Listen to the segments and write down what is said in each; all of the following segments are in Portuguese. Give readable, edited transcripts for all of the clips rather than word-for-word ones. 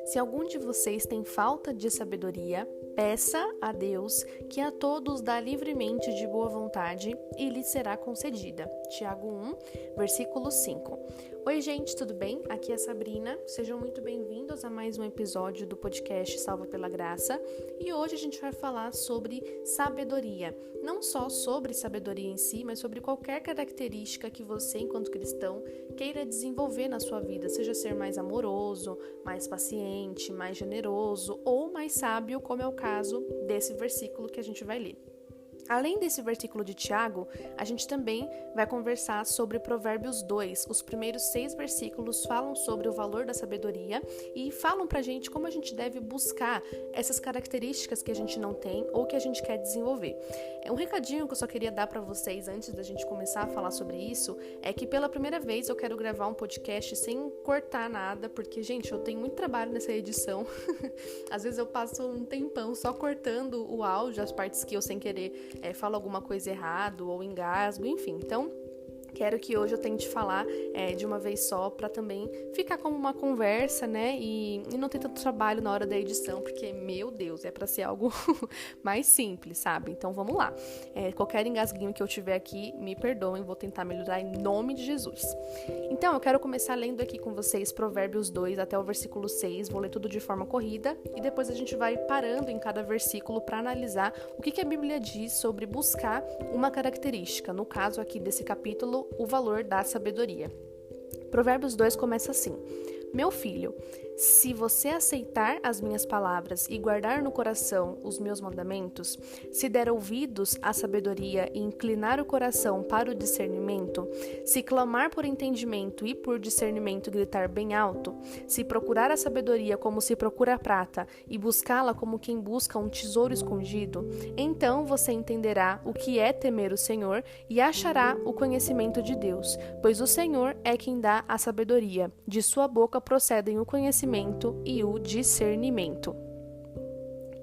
Se algum de vocês tem falta de sabedoria, peça a Deus, que a todos dá livremente de boa vontade e lhe será concedida. Tiago 1, versículo 5. Oi, gente, tudo bem? Aqui é a Sabrina. Sejam muito bem-vindos a mais um episódio do podcast Salva pela Graça. E hoje a gente vai falar sobre sabedoria. Não só sobre sabedoria em si, mas sobre qualquer característica que você, enquanto cristão, queira desenvolver na sua vida, seja ser mais amoroso, mais paciente, mais generoso ou mais sábio, como é o caso desse versículo que a gente vai ler. Além desse versículo de Tiago, a gente também vai conversar sobre Provérbios 2. Os primeiros 6 versículos falam sobre o valor da sabedoria e falam pra gente como a gente deve buscar essas características que a gente não tem ou que a gente quer desenvolver. Um recadinho que eu só queria dar pra vocês antes da gente começar a falar sobre isso é que pela primeira vez eu quero gravar um podcast sem cortar nada, porque, gente, eu tenho muito trabalho nessa edição. Às vezes eu passo um tempão só cortando o áudio, as partes que eu sem querer falo alguma coisa errado ou engasgo, enfim. Então, quero que hoje eu tente falar de uma vez só para também ficar como uma conversa, né? E não ter tanto trabalho na hora da edição, porque, meu Deus, é para ser algo mais simples, sabe? Então, vamos lá. Qualquer engasguinho que eu tiver aqui, me perdoem, vou tentar melhorar em nome de Jesus. Então, eu quero começar lendo aqui com vocês Provérbios 2 até o versículo 6. Vou ler tudo de forma corrida e depois a gente vai parando em cada versículo para analisar o que a Bíblia diz sobre buscar uma característica. No caso aqui desse capítulo, o valor da sabedoria. Provérbios 2 começa assim: Meu filho, se você aceitar as minhas palavras e guardar no coração os meus mandamentos, se der ouvidos à sabedoria e inclinar o coração para o discernimento, se clamar por entendimento e por discernimento gritar bem alto, se procurar a sabedoria como se procura a prata e buscá-la como quem busca um tesouro escondido, então você entenderá o que é temer o Senhor e achará o conhecimento de Deus, pois o Senhor é quem dá a sabedoria, de sua boca procedem o conhecimento e o discernimento.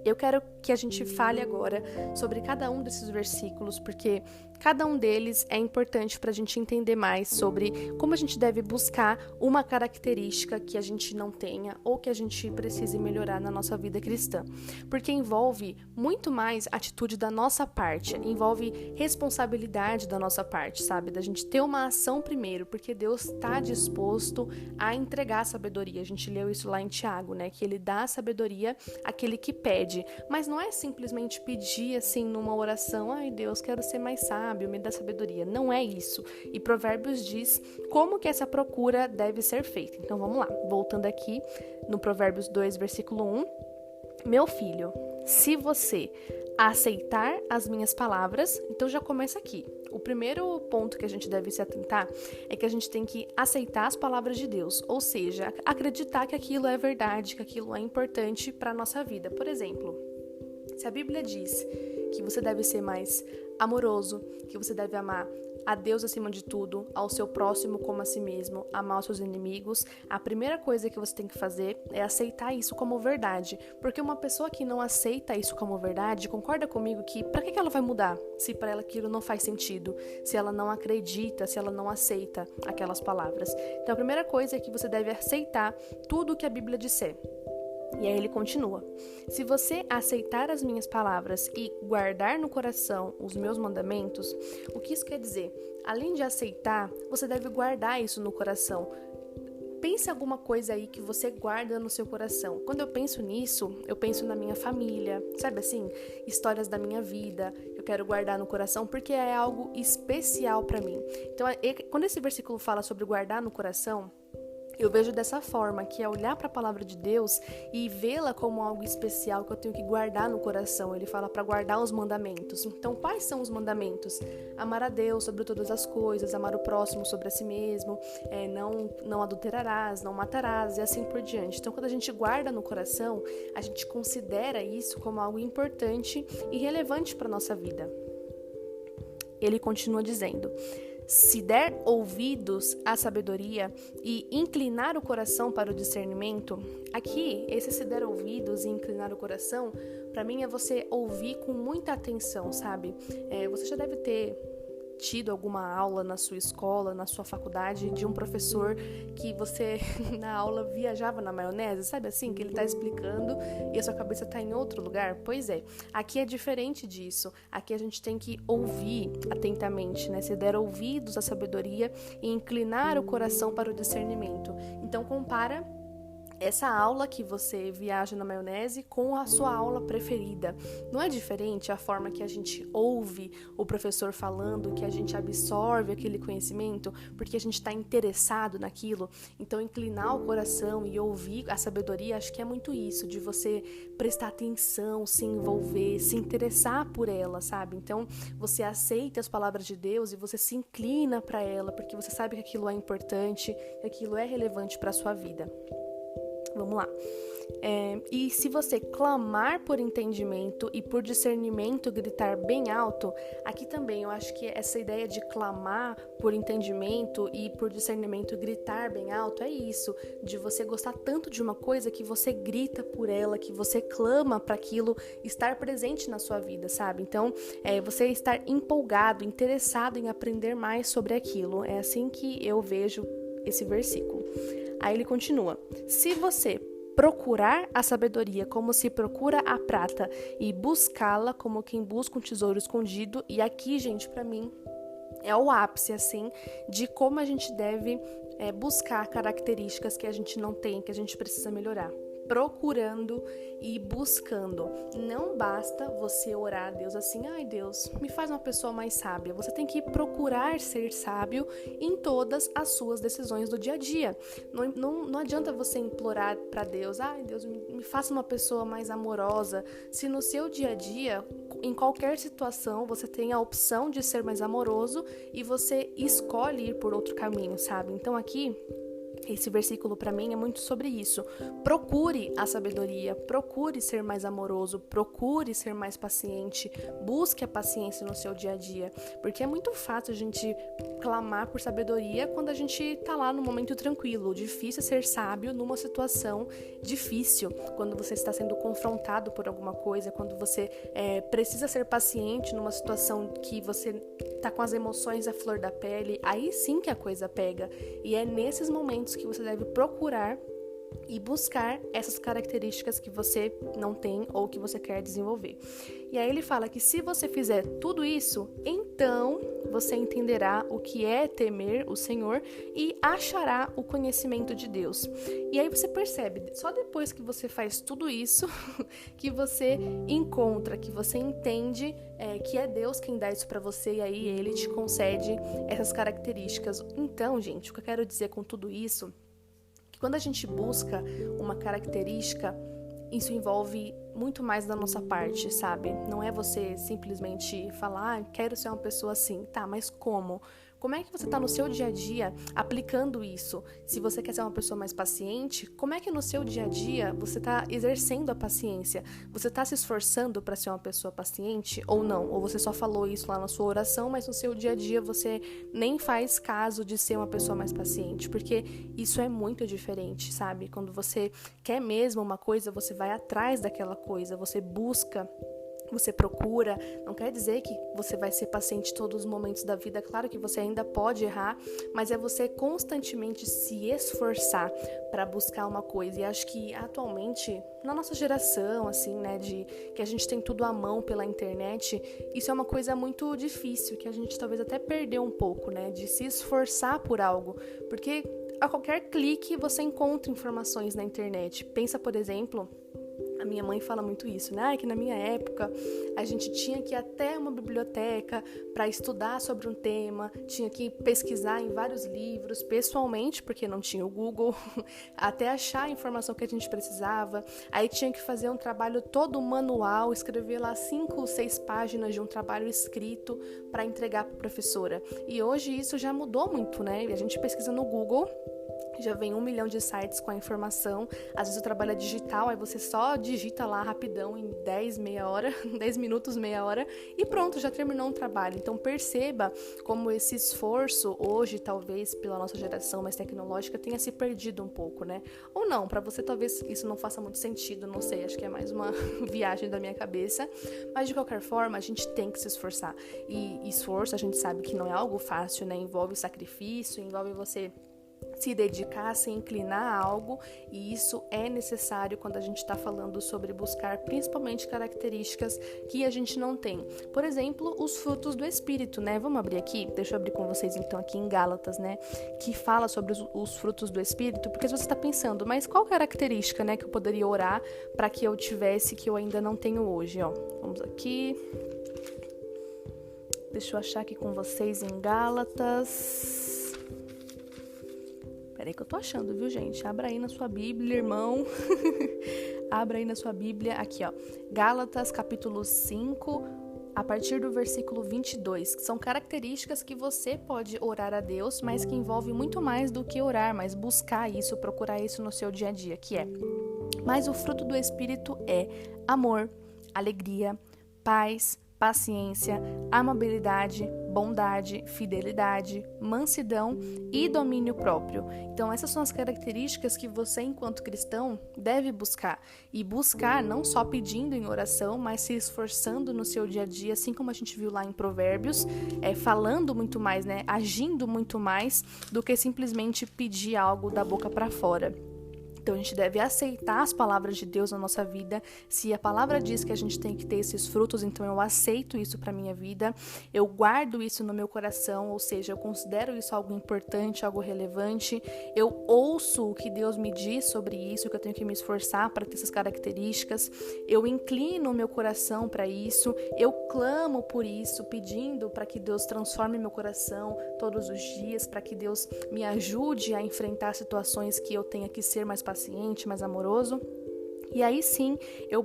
Eu quero que a gente fale agora sobre cada um desses versículos, porque cada um deles é importante para a gente entender mais sobre como a gente deve buscar uma característica que a gente não tenha ou que a gente precise melhorar na nossa vida cristã. Porque envolve muito mais atitude da nossa parte, envolve responsabilidade da nossa parte, sabe? Da gente ter uma ação primeiro, porque Deus está disposto a entregar a sabedoria. A gente leu isso lá em Tiago, né? Que ele dá a sabedoria àquele que pede, mas não é simplesmente pedir assim numa oração: ai Deus, quero ser mais sábio, me dá sabedoria. Não é isso. E Provérbios diz como que essa procura deve ser feita. Então vamos lá, voltando aqui no Provérbios 2, versículo 1. Meu filho, se você aceitar as minhas palavras, então já começa aqui. O primeiro ponto que a gente deve se atentar é que a gente tem que aceitar as palavras de Deus, ou seja, acreditar que aquilo é verdade, que aquilo é importante para a nossa vida. Por exemplo, se a Bíblia diz que você deve ser mais amoroso, que você deve amar a Deus acima de tudo, ao seu próximo como a si mesmo, amar os seus inimigos, a primeira coisa que você tem que fazer é aceitar isso como verdade. Porque uma pessoa que não aceita isso como verdade, concorda comigo que para que ela vai mudar se para ela aquilo não faz sentido, se ela não acredita, se ela não aceita aquelas palavras. Então a primeira coisa é que você deve aceitar tudo o que a Bíblia disser. E aí ele continua: se você aceitar as minhas palavras e guardar no coração os meus mandamentos, o que isso quer dizer? Além de aceitar, você deve guardar isso no coração. Pense alguma coisa aí que você guarda no seu coração. Quando eu penso nisso, eu penso na minha família, sabe assim? Histórias da minha vida, eu quero guardar no coração porque é algo especial para mim. Então, quando esse versículo fala sobre guardar no coração, eu vejo dessa forma, que é olhar para a palavra de Deus e vê-la como algo especial que eu tenho que guardar no coração. Ele fala para guardar os mandamentos. Então, quais são os mandamentos? Amar a Deus sobre todas as coisas, amar o próximo sobre a si mesmo, não adulterarás, não matarás e assim por diante. Então, quando a gente guarda no coração, a gente considera isso como algo importante e relevante para a nossa vida. Ele continua dizendo: se der ouvidos à sabedoria e inclinar o coração para o discernimento, aqui, esse se der ouvidos e inclinar o coração, para mim é você ouvir com muita atenção, sabe? Você já deve ter tido alguma aula na sua escola, na sua faculdade, de um professor que você, na aula, viajava na maionese, sabe assim? Que ele tá explicando e a sua cabeça tá em outro lugar? Pois é, aqui é diferente disso. Aqui a gente tem que ouvir atentamente, né? Se der ouvidos à sabedoria e inclinar o coração para o discernimento. Então, compara essa aula que você viaja na maionese com a sua aula preferida. Não é diferente a forma que a gente ouve o professor falando, que a gente absorve aquele conhecimento, porque a gente está interessado naquilo? Então, inclinar o coração e ouvir a sabedoria, acho que é muito isso, de você prestar atenção, se envolver, se interessar por ela, sabe? Então, você aceita as palavras de Deus e você se inclina para ela, porque você sabe que aquilo é importante, que aquilo é relevante para a sua vida. Vamos lá. E se você clamar por entendimento e por discernimento gritar bem alto, aqui também eu acho que essa ideia de clamar por entendimento e por discernimento gritar bem alto é isso, de você gostar tanto de uma coisa que você grita por ela, que você clama para aquilo estar presente na sua vida, sabe? Então, você estar empolgado, interessado em aprender mais sobre aquilo. É assim que eu vejo esse versículo. Aí ele continua: se você procurar a sabedoria como se procura a prata e buscá-la como quem busca um tesouro escondido, e aqui, gente, pra mim é o ápice, assim, de como a gente deve buscar características que a gente não tem, que a gente precisa melhorar. Procurando e buscando. Não basta você orar a Deus assim: ai Deus, me faz uma pessoa mais sábia. Você tem que procurar ser sábio em todas as suas decisões do dia a dia. Não adianta você implorar para Deus: ai Deus, me faça uma pessoa mais amorosa, se no seu dia a dia, em qualquer situação, você tem a opção de ser mais amoroso e você escolhe ir por outro caminho, sabe? Então aqui, esse versículo para mim é muito sobre isso. Procure a sabedoria, procure ser mais amoroso, procure ser mais paciente, busque a paciência no seu dia a dia, porque é muito fácil a gente clamar por sabedoria quando a gente tá lá no momento tranquilo. Difícil é ser sábio numa situação difícil, quando você está sendo confrontado por alguma coisa, quando você precisa ser paciente numa situação que você tá com as emoções à flor da pele. Aí sim que a coisa pega, e é nesses momentos que você deve procurar e buscar essas características que você não tem ou que você quer desenvolver. E aí ele fala que se você fizer tudo isso, então você entenderá o que é temer o Senhor e achará o conhecimento de Deus. E aí você percebe, só depois que você faz tudo isso, que você encontra, que você entende que é Deus quem dá isso pra você, e aí Ele te concede essas características. Então, gente, o que eu quero dizer com tudo isso, que quando a gente busca uma característica, isso envolve muito mais da nossa parte, sabe? Não é você simplesmente falar: quero ser uma pessoa assim. Tá, mas como? Como é que você está no seu dia a dia aplicando isso? Se você quer ser uma pessoa mais paciente, como é que no seu dia a dia você está exercendo a paciência? Você está se esforçando para ser uma pessoa paciente ou não? Ou você só falou isso lá na sua oração, mas no seu dia a dia você nem faz caso de ser uma pessoa mais paciente? Porque isso é muito diferente, sabe? Quando você quer mesmo uma coisa, você vai atrás daquela coisa, você busca, você procura. Não quer dizer que você vai ser paciente em todos os momentos da vida. Claro que você ainda pode errar, mas é você constantemente se esforçar para buscar uma coisa. E acho que atualmente, na nossa geração, assim, né, de que a gente tem tudo à mão pela internet, isso é uma coisa muito difícil, que a gente talvez até perdeu um pouco, né, de se esforçar por algo, porque a qualquer clique você encontra informações na internet. Pensa, por exemplo, a minha mãe fala muito isso, né? Que na minha época a gente tinha que ir até uma biblioteca para estudar sobre um tema, tinha que pesquisar em vários livros pessoalmente, porque não tinha o Google, até achar a informação que a gente precisava. Aí tinha que fazer um trabalho todo manual, escrever lá 5 ou 6 páginas de um trabalho escrito para entregar para a professora. E hoje isso já mudou muito, né? A gente pesquisa no Google já vem 1 milhão de sites com a informação. Às vezes o trabalho é digital, aí você só digita lá rapidão em 10 minutos, meia hora, e pronto, já terminou um trabalho. Então perceba como esse esforço hoje, talvez pela nossa geração mais tecnológica, tenha se perdido um pouco, né? Ou não, para você talvez isso não faça muito sentido, não sei, acho que é mais uma viagem da minha cabeça, mas de qualquer forma a gente tem que se esforçar. E esforço a gente sabe que não é algo fácil, né? Envolve sacrifício, envolve você se dedicar, se inclinar a algo, e isso é necessário quando a gente está falando sobre buscar principalmente características que a gente não tem. Por exemplo, os frutos do Espírito, né? Vamos abrir aqui? Deixa eu abrir com vocês então aqui em Gálatas, né? Que fala sobre os frutos do Espírito, porque se você está pensando, mas qual característica, né, que eu poderia orar para que eu tivesse que eu ainda não tenho hoje, ó? Vamos aqui. Deixa eu achar aqui com vocês em Gálatas. Peraí que eu tô achando, viu, gente? Abra aí na sua Bíblia, irmão. Abra aí na sua Bíblia. Aqui, ó. Gálatas, capítulo 5, a partir do versículo 22. Que são características que você pode orar a Deus, mas que envolve muito mais do que orar, mas buscar isso, procurar isso no seu dia a dia, que é: mas o fruto do Espírito é amor, alegria, paz, paciência, amabilidade, bondade, fidelidade, mansidão e domínio próprio. Então, essas são as características que você, enquanto cristão, deve buscar. E buscar não só pedindo em oração, mas se esforçando no seu dia a dia, assim como a gente viu lá em Provérbios, falando muito mais, né? Agindo muito mais do que simplesmente pedir algo da boca para fora. Então, a gente deve aceitar as palavras de Deus na nossa vida. Se a palavra diz que a gente tem que ter esses frutos, então eu aceito isso para minha vida. Eu guardo isso no meu coração, ou seja, eu considero isso algo importante, algo relevante. Eu ouço o que Deus me diz sobre isso, que eu tenho que me esforçar para ter essas características. Eu inclino o meu coração para isso. Eu clamo por isso, pedindo para que Deus transforme meu coração todos os dias, para que Deus me ajude a enfrentar situações que eu tenha que ser mais paciente, mais amoroso. E aí sim, eu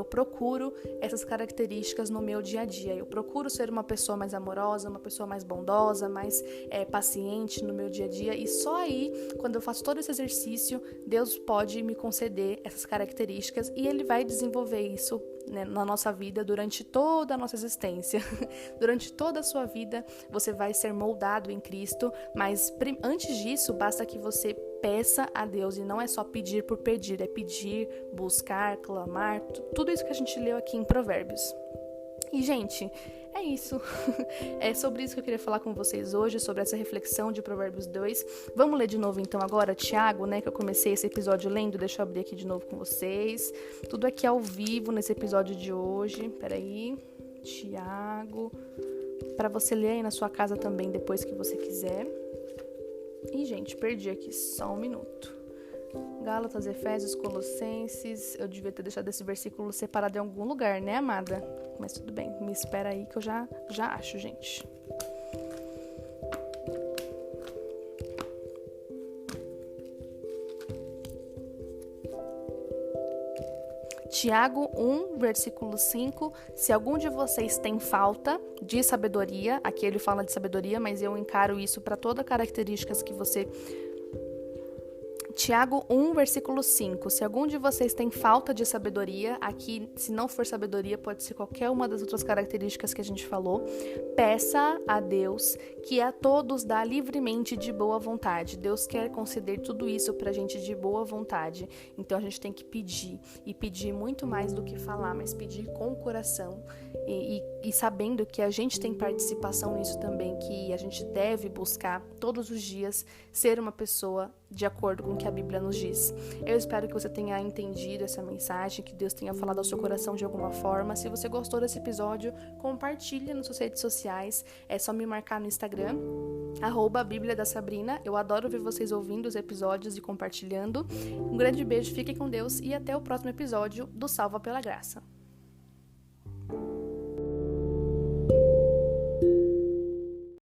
procuro essas características no meu dia a dia. Eu procuro ser uma pessoa mais amorosa, uma pessoa mais bondosa, mais paciente no meu dia a dia. E só aí, quando eu faço todo esse exercício, Deus pode me conceder essas características e Ele vai desenvolver isso, né, na nossa vida durante toda a nossa existência. Durante toda a sua vida, você vai ser moldado em Cristo, mas antes disso, basta que você peça a Deus, e não é só pedir por pedir, é pedir, buscar, clamar, tudo isso que a gente leu aqui em Provérbios. E, gente, é isso. É sobre isso que eu queria falar com vocês hoje, sobre essa reflexão de Provérbios 2. Vamos ler de novo, então, agora Tiago, né, que eu comecei esse episódio lendo. Deixa eu abrir aqui de novo com vocês. Tudo aqui ao vivo nesse episódio de hoje. Peraí. Tiago. Para você ler aí na sua casa também, depois que você quiser. E, gente, perdi aqui só um minuto. Gálatas, Efésios, Colossenses. Eu devia ter deixado esse versículo separado em algum lugar, né, amada? Mas tudo bem, me espera aí que eu já acho, gente. Tiago 1, versículo 5, se algum de vocês tem falta de sabedoria, aqui ele fala de sabedoria, mas eu encaro isso para todas as características que você... Tiago 1, versículo 5, se algum de vocês tem falta de sabedoria, aqui, se não for sabedoria, pode ser qualquer uma das outras características que a gente falou, peça a Deus, que a todos dá livremente de boa vontade. Deus quer conceder tudo isso pra gente de boa vontade, então a gente tem que pedir, e pedir muito mais do que falar, mas pedir com o coração, e sabendo que a gente tem participação nisso também, que a gente deve buscar todos os dias ser uma pessoa de acordo com o que a Bíblia nos diz. Eu espero que você tenha entendido essa mensagem, que Deus tenha falado ao seu coração de alguma forma. Se você gostou desse episódio, compartilha nas suas redes sociais. É só me marcar no Instagram, @Bíblia da Sabrina. Eu adoro ver vocês ouvindo os episódios e compartilhando. Um grande beijo, fiquem com Deus e até o próximo episódio do Salva pela Graça.